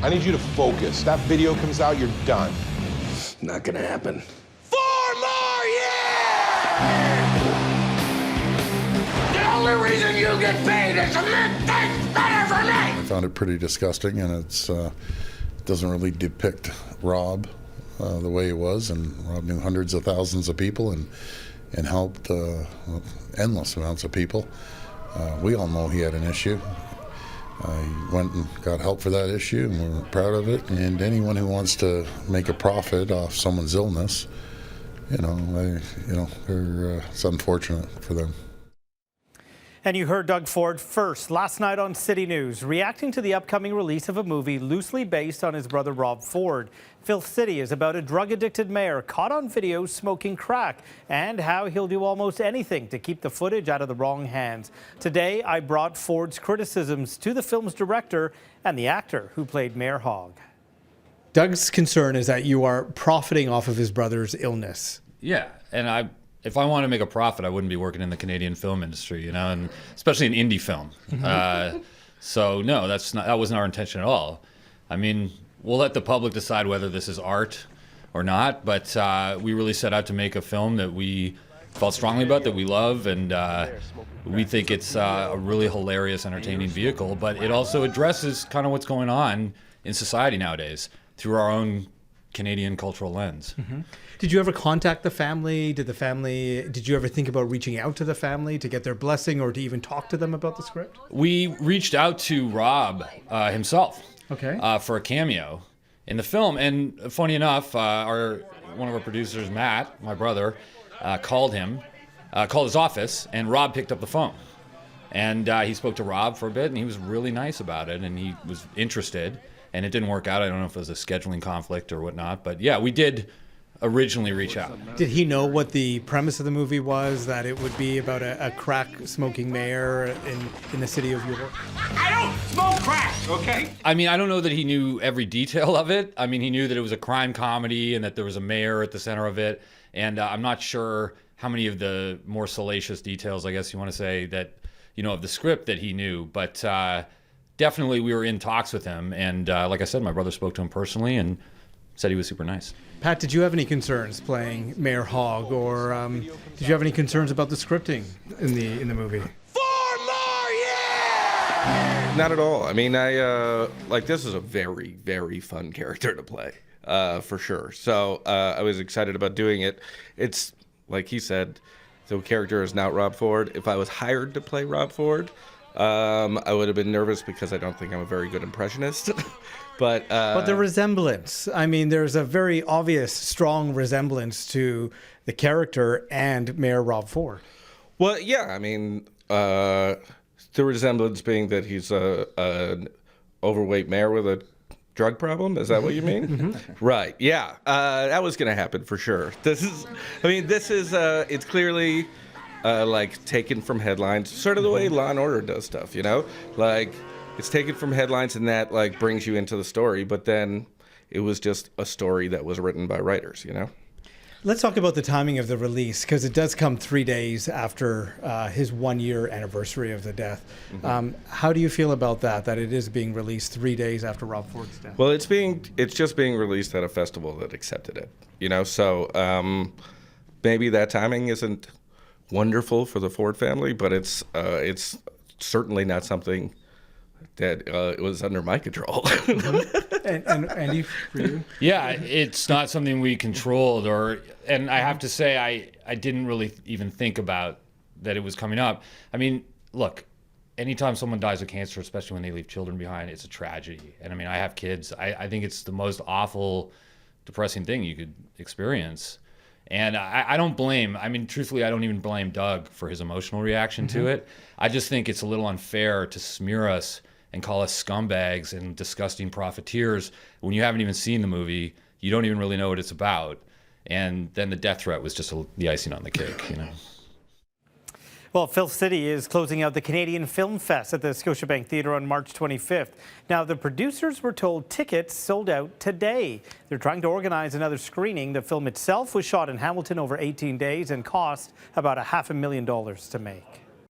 I need you to focus. That video comes out, you're done. Not gonna happen. 4 more years! The only reason you get paid is to make things better for me! I found it pretty disgusting, and it doesn't really depict Rob the way he was, and Rob knew hundreds of thousands of people and helped endless amounts of people. We all know he had an issue. He went and got help for that issue, and we're proud of it. And anyone who wants to make a profit off someone's illness, it's unfortunate for them. And you heard Doug Ford first last night on City News, reacting to the upcoming release of a movie loosely based on his brother Rob Ford. Filth City is about a drug-addicted mayor caught on video smoking crack and how he'll do almost anything to keep the footage out of the wrong hands. Today, I brought Ford's criticisms to the film's director and the actor who played Mayor Hogg. Doug's concern is that you are profiting off of his brother's illness. Yeah, and if I wanted to make a profit, I wouldn't be working in the Canadian film industry, and especially in indie film. So no, that wasn't our intention at all. I mean, we'll let the public decide whether this is art or not, but we really set out to make a film that we felt strongly about, that we love, and we think it's a really hilarious, entertaining vehicle, but it also addresses kind of what's going on in society nowadays through our own Canadian cultural lens. Did you ever contact the family? Did you ever think about reaching out to the family to get their blessing or to even talk to them about the script? We reached out to Rob himself. Okay. For a cameo in the film, and funny enough, one of our producers, Matt, my brother, called his office, and Rob picked up the phone, and he spoke to Rob for a bit, and he was really nice about it, and he was interested, and it didn't work out. I don't know if it was a scheduling conflict or whatnot, but yeah, we did originally reach out. Did he know what the premise of the movie was, that it would be about a crack-smoking mayor in the city of York? I don't smoke crack, okay? I mean, I don't know that he knew every detail of it. I mean, he knew that it was a crime comedy and that there was a mayor at the center of it, and I'm not sure how many of the more salacious details, I guess you want to say, that, of the script that he knew, but definitely we were in talks with him, and like I said, my brother spoke to him personally and said he was super nice. Pat, did you have any concerns playing Mayor Hogg, or did you have any concerns about the scripting in the movie? 4 more years! Not at all. I mean, this is a very, very fun character to play, for sure. So I was excited about doing it. It's, like he said, the character is not Rob Ford. If I was hired to play Rob Ford, I would have been nervous because I don't think I'm a very good impressionist. But the resemblance, I mean, there's a very obvious, strong resemblance to the character and Mayor Rob Ford. Well, yeah, I mean, the resemblance being that he's an overweight mayor with a drug problem. Is that what you mean? Right. Yeah, that was going to happen for sure. It's clearly taken from headlines, sort of the way Law and Order does stuff, It's taken from headlines, and that brings you into the story, but then it was just a story that was written by writers, Let's talk about the timing of the release, because it does come 3 days after his 1-year anniversary of the death. How do you feel about that it is being released 3 days after Rob Ford's death? Well, it's just being released at a festival that accepted it, so maybe that timing isn't wonderful for the Ford family, but it's certainly not something that it was under my control. and Andy, for you? Yeah, it's not something we controlled, and I have to say I didn't really even think about that it was coming up. I mean, look, anytime someone dies of cancer, especially when they leave children behind, it's a tragedy. And I mean, I have kids. I think it's the most awful, depressing thing you could experience. And I don't blame, truthfully, I don't even blame Doug for his emotional reaction to it. I just think it's a little unfair to smear us and call us scumbags and disgusting profiteers when you haven't even seen the movie. You don't even really know what it's about. And then the death threat was just the icing on the cake, Well, Filth City is closing out the Canadian Film Fest at the Scotiabank Theatre on March 25th. Now, the producers were told tickets sold out today. They're trying to organize another screening. The film itself was shot in Hamilton over 18 days and cost about $500,000 to make.